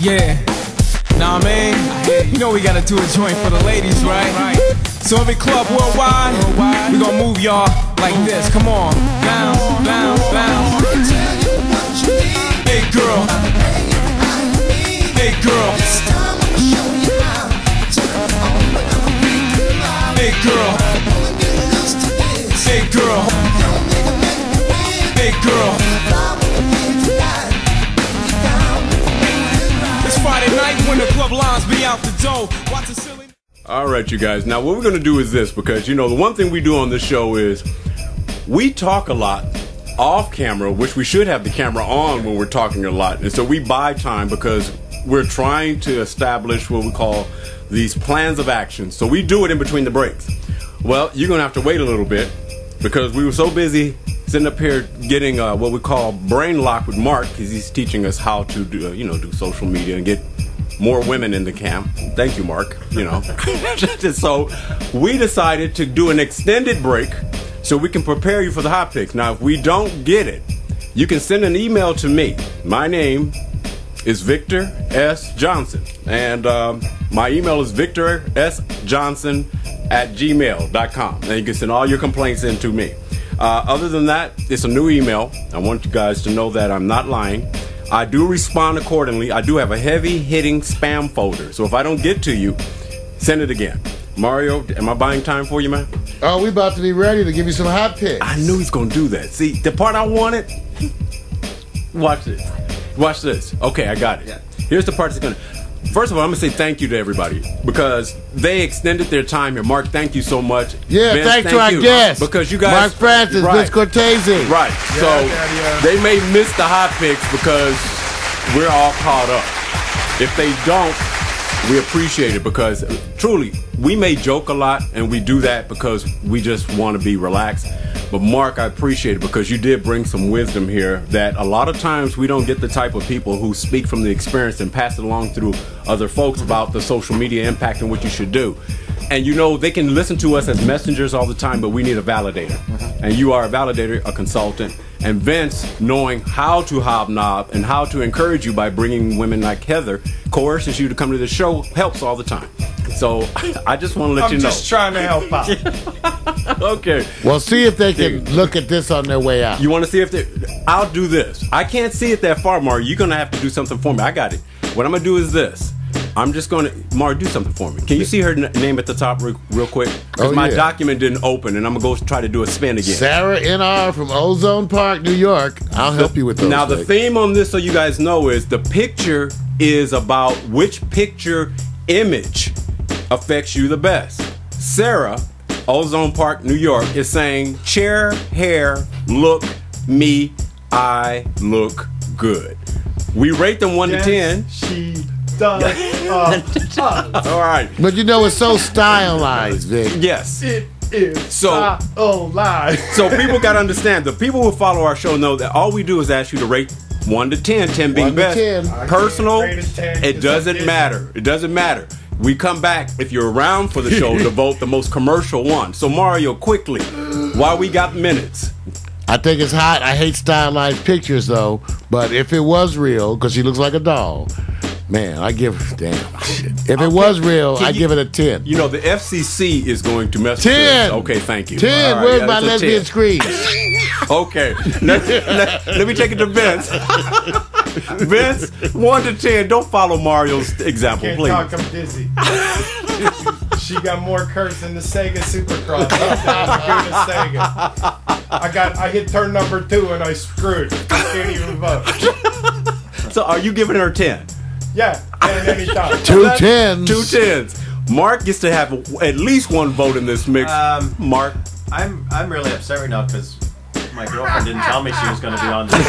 Yeah, nah man, you know we gotta do a joint for the ladies, right? So every club worldwide, we gonna move y'all like this. Come on, bounce, bounce, bounce. Hey girl, hey girl, hey girl, hey girl, hey girl. It's Friday night when the club lines be out the door. Watch the silly. All right, you guys. Now, what we're going to do is this, because, you know, the one thing we do on this show is we talk a lot off camera, which we should have the camera on when we're talking a lot. And so we buy time because we're trying to establish what we call these plans of action. So we do it in between the breaks. Well, you're going to have to wait a little bit because we were so busy sitting up here getting what we call brain lock with Mark, because he's teaching us how to do, do social media and get more women in the camp. Thank you, Mark. So we decided to do an extended break so we can prepare you for the hot picks. Now, if we don't get it, you can send an email to me. My name is Victor S. Johnson, and my email is victorsjohnson@gmail.com, and you can send all your complaints in to me. Other than that, it's a new email. I want you guys to know that I'm not lying. I do respond accordingly. I do have a heavy-hitting spam folder, so if I don't get to you, send it again. Mario, am I buying time for you, man? Oh, we about to be ready to give you some hot picks. I knew he's going to do that. See, the part I wanted, watch this. Watch this. Okay, I got it. Yeah. Here's the part that's going to... First of all, I'm going to say thank you to everybody because they extended their time here. Mark, thank you so much. Yeah, Vince, thanks to our guests. Because you guys... Mark Francis, right. Vince Cortese. Right. Yeah, So they may miss the hot picks because we're all caught up. If they don't, we appreciate it because truly, we may joke a lot and we do that because we just want to be relaxed. But Mark, I appreciate it because you did bring some wisdom here that a lot of times we don't get the type of people who speak from the experience and pass it along through other folks about the social media impact and what you should do. And they can listen to us as messengers all the time, but we need a validator. And you are a validator, a consultant. And Vince, knowing how to hobnob and how to encourage you by bringing women like Heather, coerces you to come to the show, helps all the time. So I just want to let you know. I'm just trying to help out. Okay. Well, see if they can look at this on their way out. You want to see if they... I'll do this. I can't see it that far, Mario. You're going to have to do something for me. I got it. What I'm going to do is this. I'm just going to... Mario, do something for me. Can you see her name at the top real quick? Because my document didn't open, and I'm going to go try to do a spin again. Sarah N.R. from Ozone Park, New York. I'll help you with those. Now, the theme on this, so you guys know, is the picture is about which picture image affects you the best. Sarah, Ozone Park, New York, is saying, chair, hair, look, me, I look good. We rate them 1 to 10. She does. All right. But it's so stylized, Vic. Yes. It is so live. So people got to understand, the people who follow our show know that all we do is ask you to rate 1 to 10, 10 being 1 to best. 10. Personal, it doesn't matter. It doesn't matter. We come back, if you're around for the show, to vote the most commercial one. So Mario, quickly, while we got minutes. I think it's hot. I hate stylized pictures, though. But if it was real, because she looks like a doll, man, I give... Damn. If it was real, I give it a 10. The FCC is going to mess 10. with us. Okay, thank you. 10. Right, Where's my lesbian scream? Okay. Let me take it to Vince. Vince, 1 to 10. Don't follow Mario's example, Can't please. talk, I'm dizzy. She got more curves than the Sega Supercross. Sega. I hit turn number 2 and I screwed. I can't even vote. So are you giving her 10? Yeah, 10 anytime. 2 10s. 2 10s. Mark gets to have at least 1 vote in this mix. Mark, I'm really upset right now because my girlfriend didn't tell me she was going to be on this.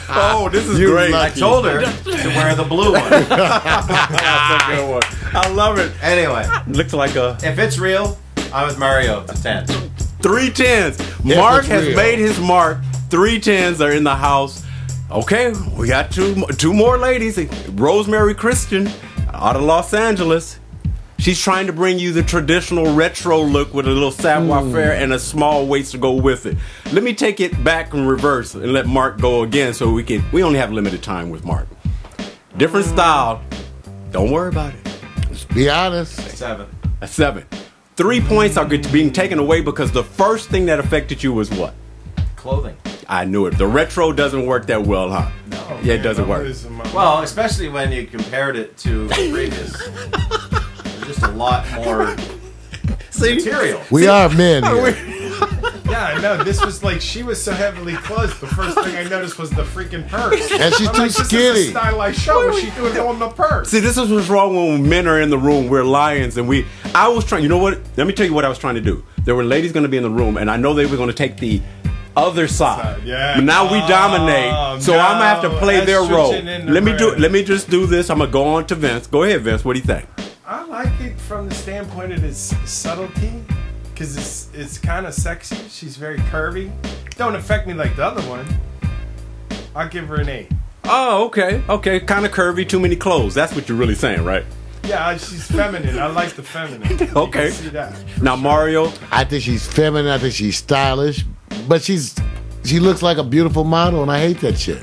Oh, this is great. I told her to wear the blue one. That's a good one. I love it. Anyway, looks like a... If it's real, I'm with Mario to 10. 3 10s. Mark has made his mark. 3 10s are in the house. Okay, we got two more ladies. Rosemarie Christian out of Los Angeles. She's trying to bring you the traditional retro look with a little savoir-faire and a small waist to go with it. Let me take it back in reverse and let Mark go again so we only have limited time with Mark. Different style. Don't worry about it. Let's be honest. 7. A 7. 3 points are being taken away because the first thing that affected you was what? Clothing. I knew it. The retro doesn't work that well, huh? No. Yeah, it doesn't work. Well, especially when you compared it to the previous. There's just a lot more material. We are men here. Yeah, I know. This was like, she was so heavily clothed. The first thing I noticed was the freaking purse. And she's I'm too like, skinny. This is a stylized show. What's she doing on the purse? See, this is what's wrong when men are in the room. We're lions, and I was trying. You know what? Let me tell you what I was trying to do. There were ladies going to be in the room, and I know they were going to take the other side. Yeah. But now we dominate, so I'm gonna have to play their role. Let me just do this. I'm gonna go on to Vince. Go ahead, Vince. What do you think? I like it from the standpoint of its subtlety, because it's kind of sexy. She's very curvy. Don't affect me like the other one. I'll give her an 8. Oh, okay. Okay, kind of curvy, too many clothes. That's what you're really saying, right? Yeah, she's feminine. I like the feminine. Okay. You can see that. Now, Mario. I think she's feminine. I think she's stylish. But she looks like a beautiful model, and I hate that shit.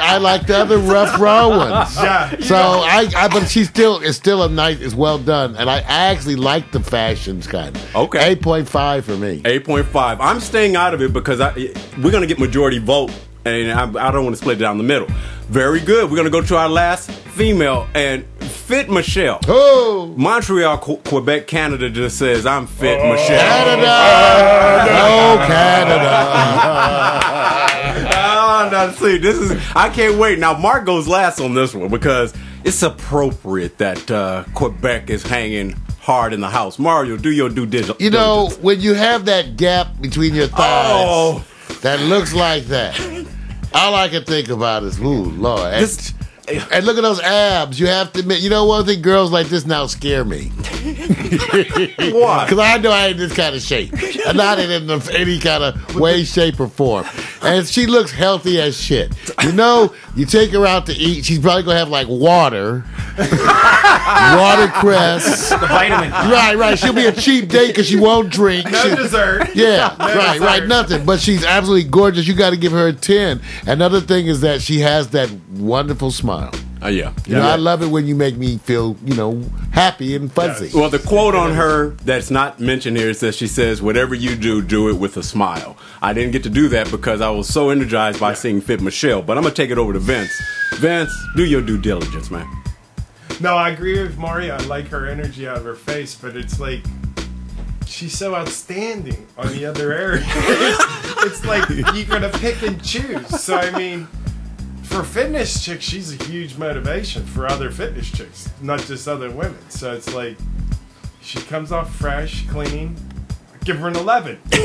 I like the other rough, raw ones. Yeah. So but it's still a nice, it's well done, and I actually like the fashions kind of. Okay. 8.5 for me. 8.5. I'm staying out of it because we're gonna get majority vote, and I don't want to split it down the middle. Very good. We're gonna go to our last female, and Fit Michelle. Oh, Montreal, Quebec, Canada just says I'm Fit Michelle. Canada! No, Canada! Oh, no, see, I can't wait. Now, Mark goes last on this one because it's appropriate that Quebec is hanging hard in the house. Mario, do your due diligence. You know, when you have that gap between your thighs that looks like that, all I can think about is, ooh, Lord. And look at those abs. You have to admit, you know, one thing, girls like this now scare me. Why? Because I know I ain't this kind of shape. Not in any kind of way, shape, or form. And she looks healthy as shit. You know, you take her out to eat, she's probably going to have like watercress. The vitamin. Right. She'll be a cheap date because she won't drink. No dessert. Yeah, No right, dessert. nothing. But she's absolutely gorgeous. You got to give her a 10. Another thing is that she has that wonderful smile. Yeah. You know, I love it when you make me feel, happy and fuzzy. Yes. Well, the quote on her that's not mentioned here is that she says, "Whatever you do, do it with a smile." I didn't get to do that because I was so energized by seeing Fit Michelle. But I'm gonna take it over to Vince. Vince, do your due diligence, man. No, I agree with Mario. I like her energy out of her face, but it's like she's so outstanding on the other area. It's like you're gonna pick and choose. So I mean, for fitness chicks, she's a huge motivation for other fitness chicks, not just other women. So it's like she comes off fresh, clean. I give her an 11. Sorry.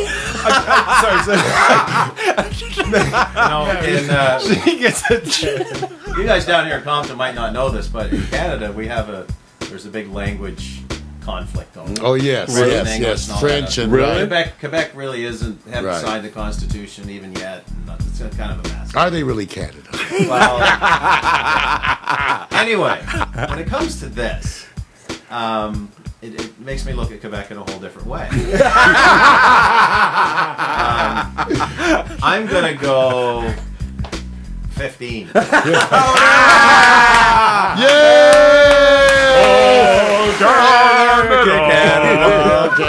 She gets a 10. You guys down here in Compton might not know this, but in Canada there's a big language conflict on. Oh yes, French yes, and English yes. and all French that. and Really? Quebec really haven't Right. signed the Constitution even yet. It's kind of a mess. Are they really Canada? Well, anyway, when it comes to this, it makes me look at Quebec in a whole different way. I'm gonna go 15.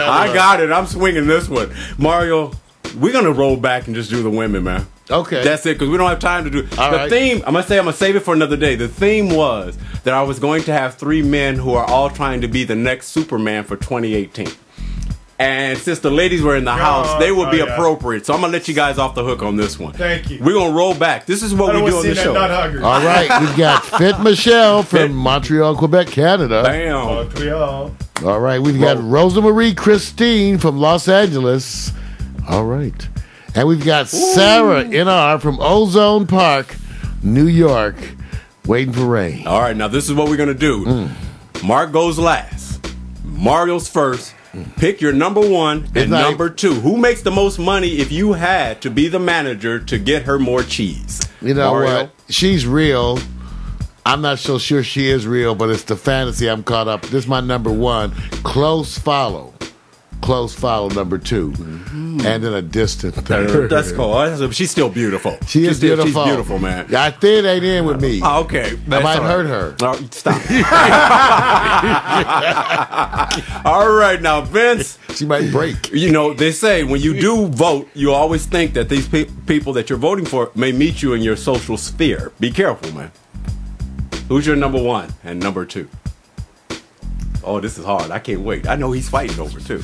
I got it. I'm swinging this one. Mario, we're going to roll back and just do the women, man. Okay. That's it, because we don't have time to do All the right. theme. I'm going to save it for another day. The theme was that I was going to have 3 men who are all trying to be the next Superman for 2018. And since the ladies were in the house, they would be appropriate. So I'm going to let you guys off the hook on this one. Thank you. We're going to roll back. This is what we do on the show. All right, we've got Fit Michelle from Montreal, Quebec, Canada. Bam. All right, we've got Rosemarie Christine from Los Angeles. All right. And we've got Sarah NR from Ozone Park, New York, waiting for rain. All right, now this is what we're going to do. Mark goes last. Mario's first. Pick your number 1 and number 2. Who makes the most money if you had to be the manager to get her more cheese? You know Mario? what? She's real. I'm not so sure she is real, but it's the fantasy I'm caught up. This is my number one. Close follow. Close follow number 2. And then a distant third. That's cool. She's still beautiful. She's beautiful. She's beautiful, man. I think it ain't in with me. Okay. I might hurt her. Oh, stop. All right, now, Vince. She might break. You know, they say when you do vote, you always think that these people that you're voting for may meet you in your social sphere. Be careful, man. Who's your number 1 and number 2? Oh, this is hard. I can't wait. I know he's fighting over, too.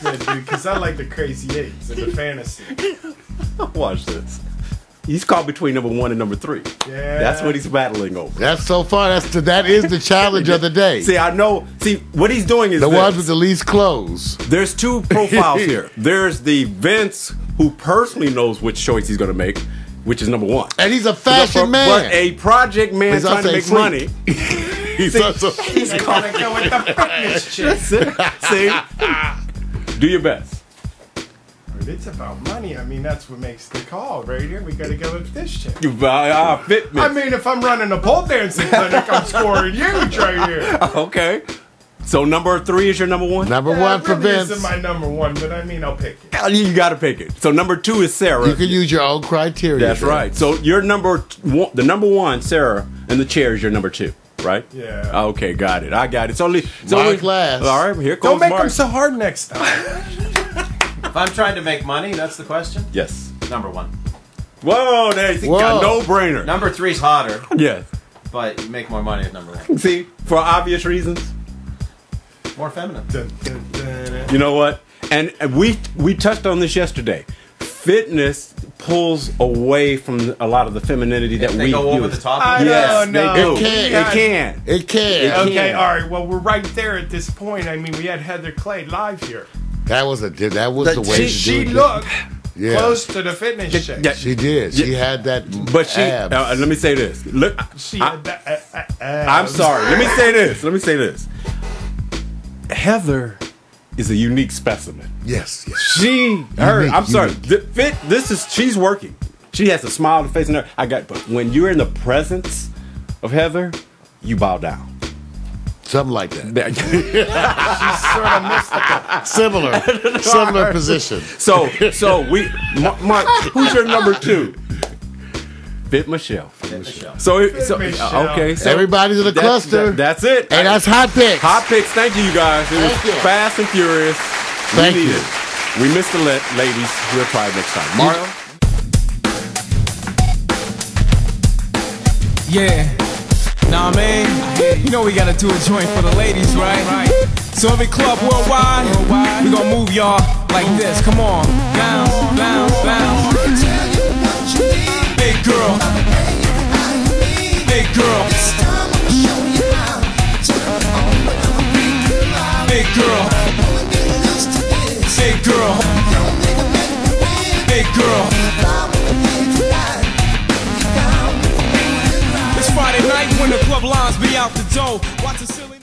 Yeah, dude, because I like the crazy 8s and the fantasy. Watch this. He's caught between number 1 and number 3. Yeah. That's what he's battling over. That's so far. That is the challenge of the day. See, I know. See, what he's doing is the this. ones with the least clothes. There's 2 profiles here. There's the Vince who personally knows which choice he's going to make, which is number 1. And he's a fashion man. But a project man He's trying to make also a money. He's also He's gonna go with the fitness chick. See? Do your best. It's about money. I mean, that's what makes the call right here. We gotta go with this chick. You fitness. I mean, if I'm running a pole dancing clinic, I'm scoring huge right here. Okay. So number 3 is your number 1? number Yeah, 1 it for really Vince. isn't my number 1, but I mean, I'll pick it. You got to pick it. So number 2 is Sarah. You can use your own criteria. That's there. right. So your the number 1, Sarah, and the chair is your number 2, right? Yeah. Okay, got it. I got it. It's only last. All right, here Don't comes make Mark. them so hard next time. If I'm trying to make money, that's the question. Yes. Number 1. Whoa, there's a Whoa. no-brainer. Number 3's hotter, Yes. but you make more money at number 1. See, for obvious reasons. More feminine. Dun, dun, dun, dun. You know what? And we touched on this yesterday. Fitness pulls away from a lot of the femininity that They we go over use. the top. I Yes, don't they know. do. It can. It can. It can. It Okay, can. all right. Well, we're right there at this point. I mean, we had Heather Clay live here. That was the way to She do it. looked Yeah. close to the fitness chick. Yeah. She did. She had that. But she, abs. let me say this. Look, She had that. I'm sorry. Let me say this. Heather is a unique specimen. Yes. Yes. I'm sorry. Unique. She's working. She has a smile on her face and her. But when you're in the presence of Heather, you bow down. Something like that. She's sort of mystical. Similar position. So Mark, who's your number 2? Fit Michelle. So Michelle. okay. So Everybody's in a cluster. That's it. And that's HOtt PiXX. HOtt PiXX. Thank you guys. It was Thank you. fast and furious. Thank We need you. it. We missed the ladies. We'll try it next time. Mario. Yeah. Nah, man. You know we gotta do a joint for the ladies, right? So every club worldwide, we gonna move y'all like this. Come on. Down, down, down. Big girl. Big girl. Big girl. Big girl. Big girl. It's Friday night when the club lines be out the door. Watch the silly.